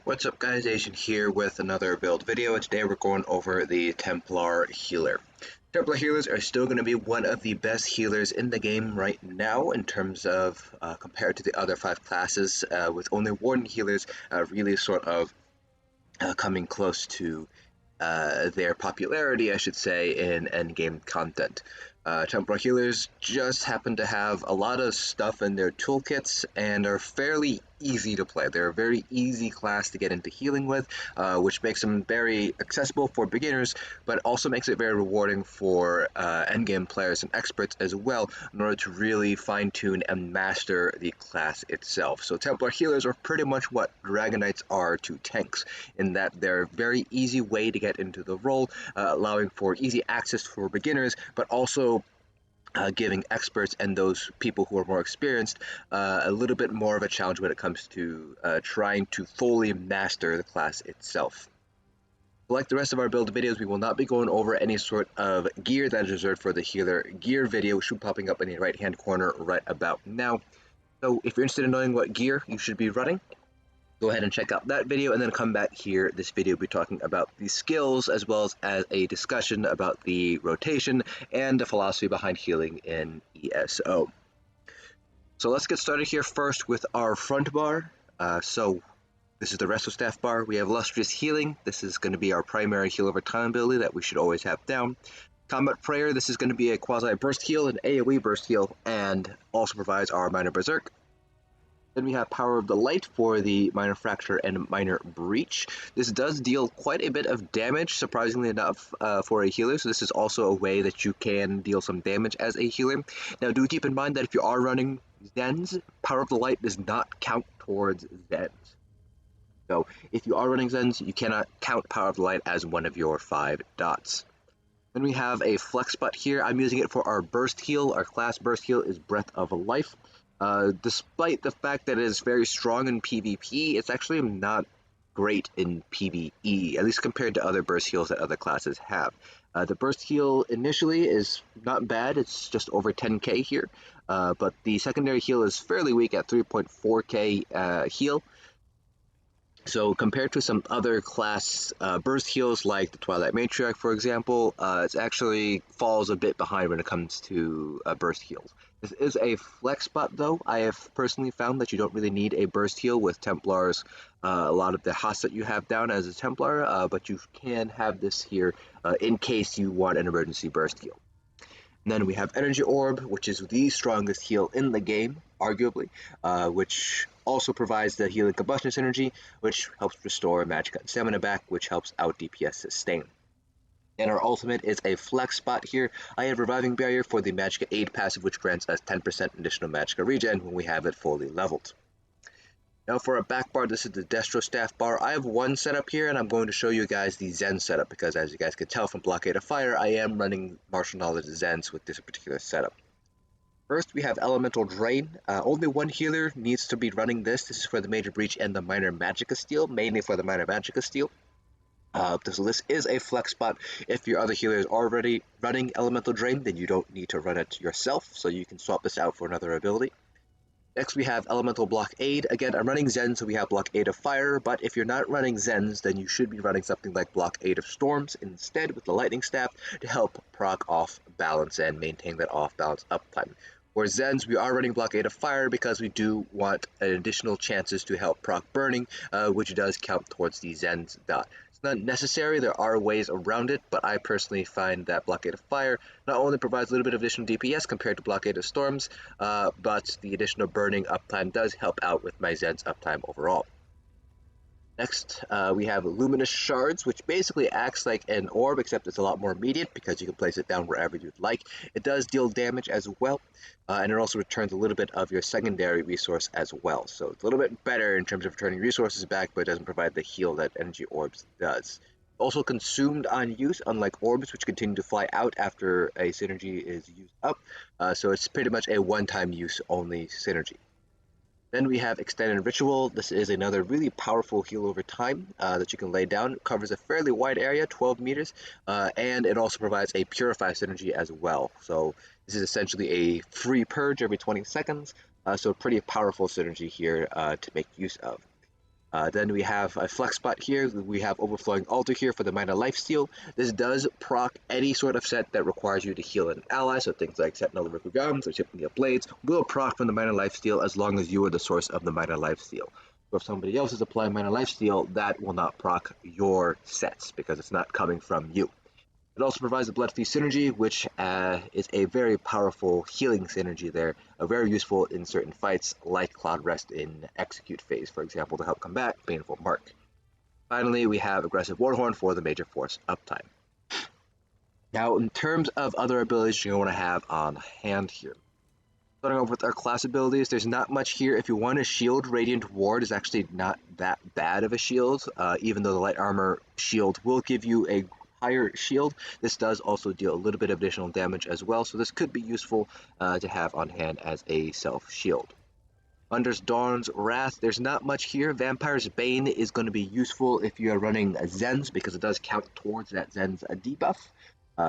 What's up guys, Asian here with another build video, and today we're going over the Templar Healer. Templar Healers are still going to be one of the best healers in the game right now in terms of compared to the other 5 classes, with only Warden Healers really sort of coming close to their popularity, I should say, in endgame content. Templar Healers just happen to have a lot of stuff in their toolkits and are fairly easy to play. They're a very easy class to get into healing with, which makes them very accessible for beginners, but also makes it very rewarding for endgame players and experts as well, in order to really fine-tune and master the class itself. So Templar Healers are pretty much what Dragon Knights are to tanks, in that they're a very easy way to get into the role, allowing for easy access for beginners, but also giving experts and those people who are more experienced a little bit more of a challenge when it comes to trying to fully master the class itself. Like the rest of our build videos, we will not be going over any sort of gear that is reserved for the healer. Gear video should be popping up in the right hand corner right about now. So if you're interested in knowing what gear you should be running, go ahead and check out that video, and then come back here. This video will be talking about the skills as well as a discussion about the rotation and the philosophy behind healing in ESO. So let's get started here first with our front bar. So this is the Resto Staff bar. We have Lustrous Healing. This is going to be our primary heal over time ability that we should always have down. Combat Prayer. This is going to be a quasi burst heal, an AoE burst heal, and also provides our Minor Berserk. Then we have Power of the Light for the Minor Fracture and Minor Breach. This does deal quite a bit of damage, surprisingly enough, for a healer, so this is also a way that you can deal some damage as a healer. Now do keep in mind that if you are running Zens, Power of the Light does not count towards Zens. So if you are running Zens, you cannot count Power of the Light as one of your 5 dots. Then we have a Flex Spot here. I'm using it for our Burst Heal. Our class Burst Heal is Breath of Life. Despite the fact that it is very strong in PvP, it's actually not great in PvE, at least compared to other burst heals that other classes have. The burst heal initially is not bad, it's just over 10k here, but the secondary heal is fairly weak at 3.4k heal. So compared to some other class burst heals like the Twilight Matriarch, for example, it actually falls a bit behind when it comes to burst heals. This is a flex spot though. I have personally found that you don't really need a burst heal with Templars, a lot of the hosts that you have down as a Templar, but you can have this here in case you want an emergency burst heal. And then we have Energy Orb, which is the strongest heal in the game, arguably, which also provides the Healing Combustion synergy, which helps restore Magicka and Stamina back, which helps out DPS sustain. And our ultimate is a flex spot here. I have Reviving Barrier for the Magicka Aid passive, which grants us 10% additional Magicka regen when we have it fully leveled. Now for a back bar, this is the Destro Staff bar. I have one setup here, and I'm going to show you guys the Zen setup, because as you guys can tell from Blockade of Fire, I am running Martial Knowledge Zens with this particular setup. First, we have Elemental Drain. Only one healer needs to be running this. This is for the Major Breach and the Minor Magicka Steal, mainly for the Minor Magicka Steal. So this is a flex spot. If your other healers are already running Elemental Drain, then you don't need to run it yourself, so you can swap this out for another ability. Next we have Elemental Blockade. Again, I'm running Zen, so we have Blockade of Fire, but if you're not running Zens, then you should be running something like Blockade of Storms instead with the Lightning Staff to help proc off balance and maintain that off balance uptime. For Zens, we are running Blockade of Fire because we do want additional chances to help proc Burning, which does count towards the Zen's dot. It's not necessary, there are ways around it, but I personally find that Blockade of Fire not only provides a little bit of additional DPS compared to Blockade of Storms, but the additional Burning uptime does help out with my Zen's uptime overall. Next, we have Luminous Shards, which basically acts like an orb, except it's a lot more immediate because you can place it down wherever you'd like. It does deal damage as well, and it also returns a little bit of your secondary resource as well. So it's a little bit better in terms of returning resources back, but it doesn't provide the heal that Energy Orbs does. Also consumed on use, unlike orbs, which continue to fly out after a synergy is used up. So it's pretty much a one-time use only synergy. Then we have Extended Ritual. This is another really powerful heal over time that you can lay down. It covers a fairly wide area, 12 meters, and it also provides a Purify synergy as well. So this is essentially a free purge every 20 seconds, so a pretty powerful synergy here to make use of. Then we have a flex spot here. We have Overflowing Altar here for the minor lifesteal. This does proc any sort of set that requires you to heal an ally, so things like Sentinel Rkugamz or Symphony Blades will proc from the minor lifesteal as long as you are the source of the minor lifesteal. So if somebody else is applying minor lifesteal, that will not proc your sets because it's not coming from you. It also provides a Blood Feast synergy, which is a very powerful healing synergy there, very useful in certain fights like Cloud Rest in Execute phase, for example, to help combat Baneful Mark. Finally, we have Aggressive Warhorn for the Major Force uptime. Now, in terms of other abilities you're going to have on hand here. Starting off with our class abilities, there's not much here. If you want a shield, Radiant Ward is actually not that bad of a shield, even though the Light Armor shield will give you a higher shield. This does also deal a little bit of additional damage as well, so this could be useful to have on hand as a self-shield. Under Dawn's Wrath, there's not much here. Vampire's Bane is going to be useful if you are running Zens, because it does count towards that Zen's debuff.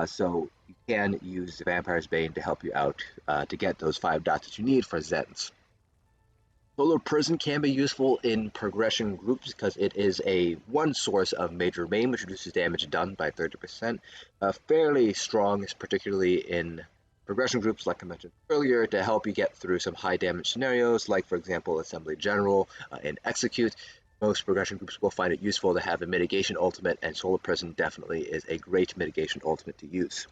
So you can use the Vampire's Bane to help you out to get those 5 dots that you need for Zens. Solar Prison can be useful in progression groups because it is one source of Major Bane, which reduces damage done by 30%. Fairly strong, particularly in progression groups, like I mentioned earlier, to help you get through some high damage scenarios, like, for example, Assembly General and Execute. Most progression groups will find it useful to have a mitigation ultimate, and Solar Prison definitely is a great mitigation ultimate to use.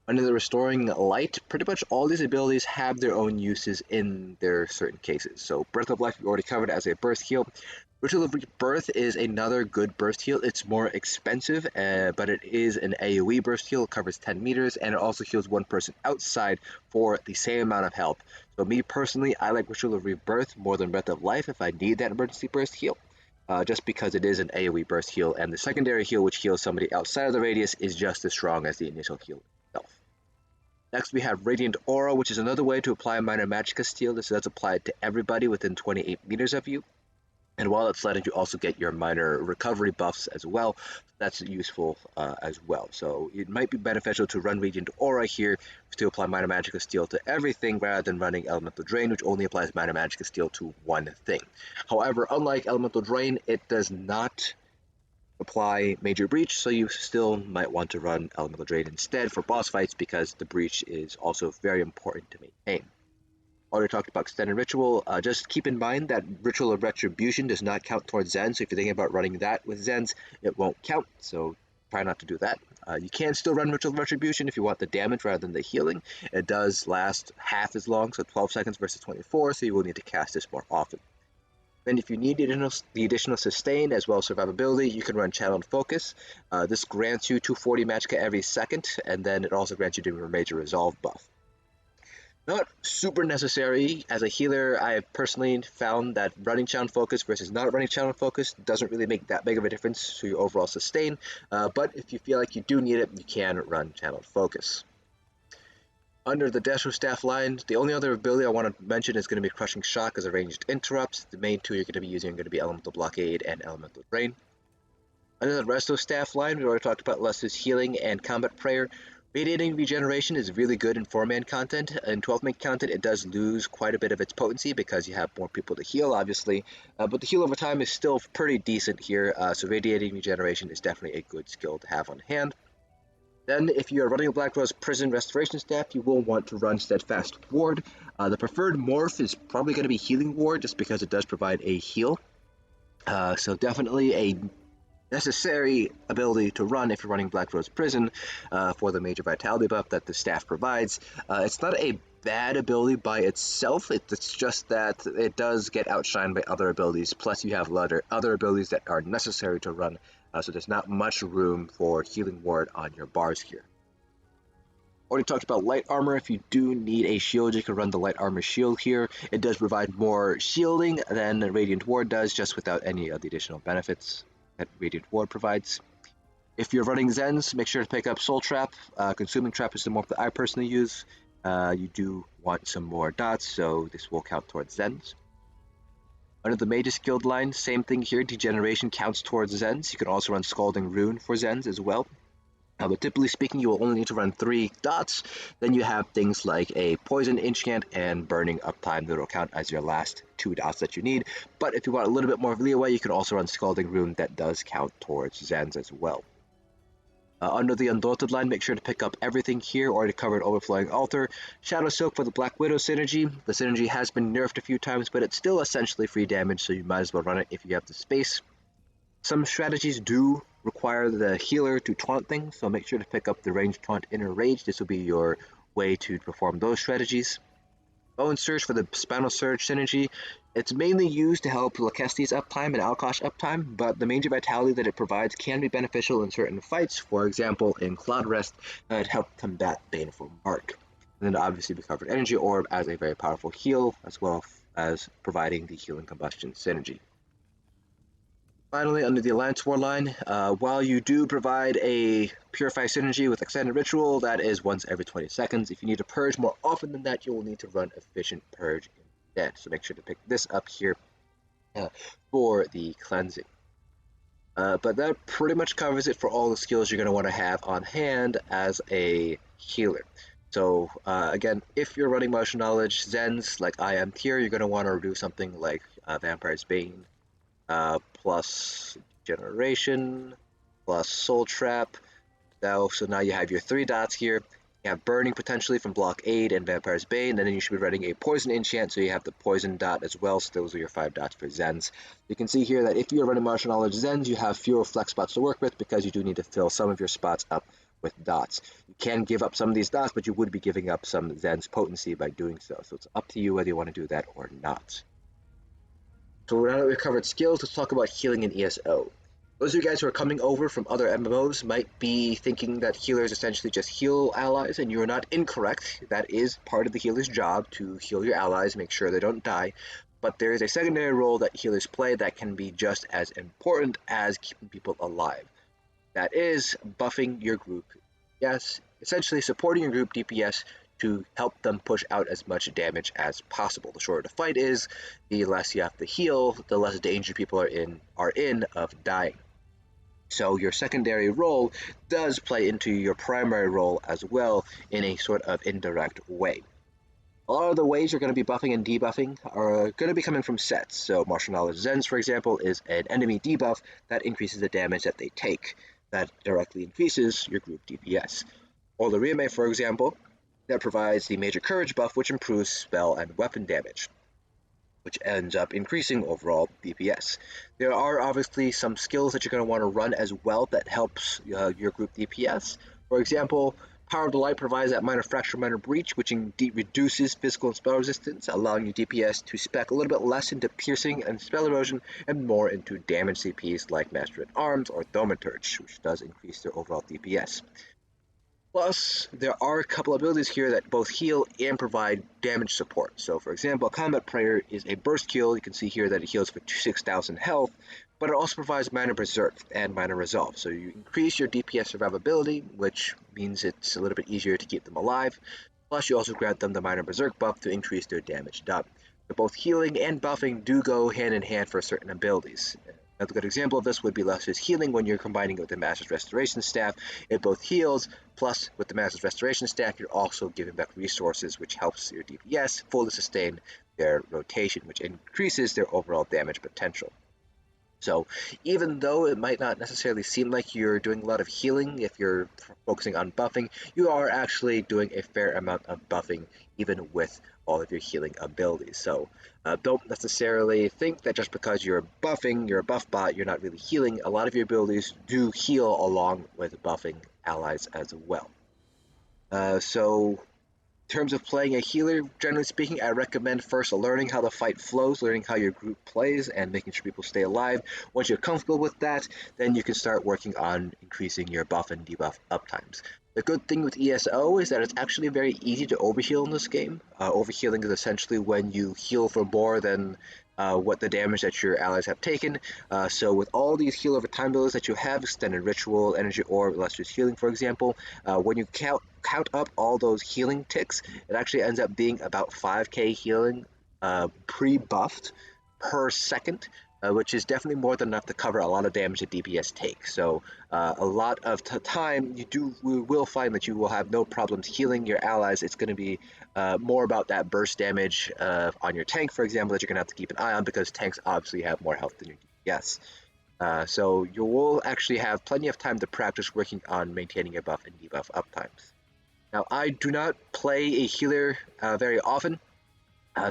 Under the Restoring Light, pretty much all these abilities have their own uses in their certain cases. So Breath of Life we already covered as a burst heal. Ritual of Rebirth is another good burst heal. It's more expensive, but it is an AoE burst heal. It covers 10 meters, and it also heals one person outside for the same amount of health. So me personally, I like Ritual of Rebirth more than Breath of Life if I need that emergency burst heal. Just because it is an AoE burst heal, and the secondary heal, which heals somebody outside of the radius, is just as strong as the initial heal itself. Next, we have Radiant Aura, which is another way to apply minor Magicka steal. This does apply to everybody within 28 meters of you. And while it's letting you also get your minor recovery buffs as well, that's useful as well. So it might be beneficial to run Radiant Aura here to apply minor Magicka steal to everything rather than running Elemental Drain, which only applies minor Magicka steal to one thing. However, unlike Elemental Drain, it does not apply Major Breach, so you still might want to run Elemental Drain instead for boss fights because the Breach is also very important to maintain. Already talked about Extended Ritual. Just keep in mind that Ritual of Retribution does not count towards Zen, so if you're thinking about running that with Zens, it won't count, so try not to do that. You can still run Ritual of Retribution if you want the damage rather than the healing. It does last half as long, so 12 seconds versus 24, so you will need to cast this more often. Then if you need the additional sustain as well as survivability, you can run Channeled Focus. This grants you 240 Magicka every second, and then it also grants you the Major Resolve buff. Not super necessary. As a healer, I have personally found that running Channeled Focus versus not running Channeled Focus doesn't really make that big of a difference to your overall sustain, but if you feel like you do need it, you can run Channeled Focus. Under the Destro Staff line, the only other ability I want to mention is going to be Crushing Shock as a ranged interrupt. The main two you're going to be using are going to be Elemental Blockade and Elemental Drain. Under the Resto Staff line, we already talked about Lester's Healing and Combat Prayer. Radiating Regeneration is really good in 4-man content. In 12-man content, it does lose quite a bit of its potency because you have more people to heal, obviously. But the heal over time is still pretty decent here, so Radiating Regeneration is definitely a good skill to have on hand. Then, if you are running a Blackrose Prison Restoration Staff, you will want to run Steadfast Ward. The preferred morph is probably going to be Healing Ward, just because it does provide a heal. So definitely a necessary ability to run if you're running Blackrose Prison for the Major Vitality buff that the staff provides. It's not a bad ability by itself, it's just that it does get outshined by other abilities, plus you have other abilities that are necessary to run, so there's not much room for Healing Ward on your bars here. Already talked about Light Armor. If you do need a shield, you can run the Light Armor shield here. It does provide more shielding than Radiant Ward does, just without any of the additional benefits that Radiant Ward provides. If you're running Zens, make sure to pick up Soul Trap. Consuming Trap is the morph that I personally use. You do want some more dots, so this will count towards Zens. Under the Mage's Guild line, same thing here. Degeneration counts towards Zens. You can also run Scalding Rune for Zens as well. But typically speaking, you will only need to run 3 dots. Then you have things like a poison enchant and burning uptime that will count as your last 2 dots that you need. But if you want a little bit more leeway, you can also run Scalding Rune that does count towards Zens as well. Under the Undaunted line, make sure to pick up everything here or to cover an Overflowing Altar. Shadow Soak for the Black Widow synergy. The synergy has been nerfed a few times, but it's still essentially free damage, so you might as well run it if you have the space. Some strategies do require the healer to taunt things, so make sure to pick up the ranged taunt Inner Rage. This will be your way to perform those strategies. Bone Surge for the Spinal Surge synergy. It's mainly used to help Lakesti's uptime and Alkosh uptime, but the major vitality that it provides can be beneficial in certain fights. For example, in Cloud Rest, it helped combat Baneful Mark. And then obviously we covered Energy Orb as a very powerful heal, as well as providing the Healing Combustion synergy. Finally, under the Alliance War line, while you do provide a Purify synergy with Extended Ritual, that is once every 20 seconds. If you need to purge more often than that, you will need to run Efficient Purge instead. So make sure to pick this up here for the cleansing. But that pretty much covers it for all the skills you're going to want to have on hand as a healer. So again, if you're running Martial Knowledge Zens like I am here, you're going to want to do something like Vampire's Bane, plus Generation, plus Soul Trap. So now you have your 3 dots here. You have Burning potentially from Block 8 and Vampire's Bane, and then you should be running a Poison enchant, so you have the Poison dot as well, so those are your 5 dots for Zens. You can see here that if you're running Martial Knowledge Zens, you have fewer flex spots to work with because you do need to fill some of your spots up with dots. You can give up some of these dots, but you would be giving up some Zens potency by doing so, so it's up to you whether you want to do that or not. So now that we've covered skills, let's talk about healing in ESO. Those of you guys who are coming over from other MMOs might be thinking that healers essentially just heal allies, and you are not incorrect. That is part of the healer's job, to heal your allies, make sure they don't die. But there is a secondary role that healers play that can be just as important as keeping people alive. That is buffing your group. Yes, essentially supporting your group DPS to help them push out as much damage as possible. The shorter the fight is, the less you have to heal, the less danger people are in of dying. So your secondary role does play into your primary role as well in a sort of indirect way. A lot of the ways you're going to be buffing and debuffing are going to be coming from sets. So Martial Knowledge Zens, for example, is an enemy debuff that increases the damage that they take. That directly increases your group DPS. Olorime, for example, that provides the Major Courage buff, which improves spell and weapon damage, which ends up increasing overall DPS. There are obviously some skills that you're going to want to run as well that helps your group DPS. For example, Power of the Light provides that Minor Fracture, Minor Breach, which reduces physical and spell resistance, allowing your DPS to spec a little bit less into piercing and spell erosion and more into damage CPs like Master at Arms or Thaumaturge, which does increase their overall DPS. Plus, there are a couple abilities here that both heal and provide damage support. So, for example, Combat Prayer is a burst heal. You can see here that it heals for 6,000 health, but it also provides Minor Berserk and Minor Resolve. So you increase your DPS survivability, which means it's a little bit easier to keep them alive. Plus, you also grant them the Minor Berserk buff to increase their damage done. So both healing and buffing do go hand in hand for certain abilities. Another good example of this would be Luster's Healing when you're combining it with the Master's Restoration Staff. It both heals, plus with the Master's Restoration Staff, you're also giving back resources, which helps your DPS fully sustain their rotation, which increases their overall damage potential. So even though it might not necessarily seem like you're doing a lot of healing if you're focusing on buffing, you are actually doing a fair amount of buffing even with all of your healing abilities. So don't necessarily think that just because you're buffing, you're a buff bot, you're not really healing. A lot of your abilities do heal along with buffing allies as well. So in terms of playing a healer, generally speaking, I recommend first learning how the fight flows, learning how your group plays, and making sure people stay alive. Once you're comfortable with that, then you can start working on increasing your buff and debuff uptimes. The good thing with ESO is that it's actually very easy to overheal in this game. Overhealing is essentially when you heal for more than what the damage that your allies have taken. So with all these heal over time abilities that you have, Extended Ritual, Energy Orb, Illustrious Healing, for example, when you count up all those healing ticks, it actually ends up being about 5k healing pre-buffed per second, which is definitely more than enough to cover a lot of damage that DPS takes. So a lot of time you will find that you will have no problems healing your allies. It's going to be more about that burst damage on your tank, for example, that you're going to have to keep an eye on, because tanks obviously have more health than your DPS. So you will actually have plenty of time to practice working on maintaining your buff and debuff uptimes. Now, I do not play a healer very often,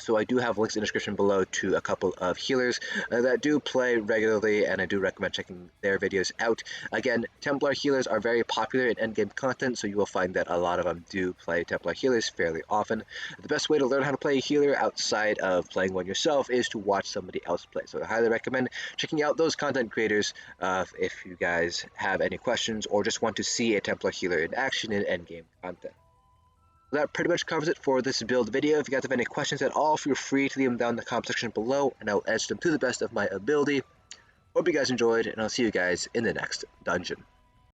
so I do have links in the description below to a couple of healers that do play regularly, and I do recommend checking their videos out. Again, Templar healers are very popular in endgame content, so you will find that a lot of them do play Templar healers fairly often. The best way to learn how to play a healer outside of playing one yourself is to watch somebody else play. So I highly recommend checking out those content creators if you guys have any questions or just want to see a Templar healer in action in endgame content. That pretty much covers it for this build video. If you guys have any questions at all, feel free to leave them down in the comment section below, and I'll answer them to the best of my ability. Hope you guys enjoyed, and I'll see you guys in the next dungeon.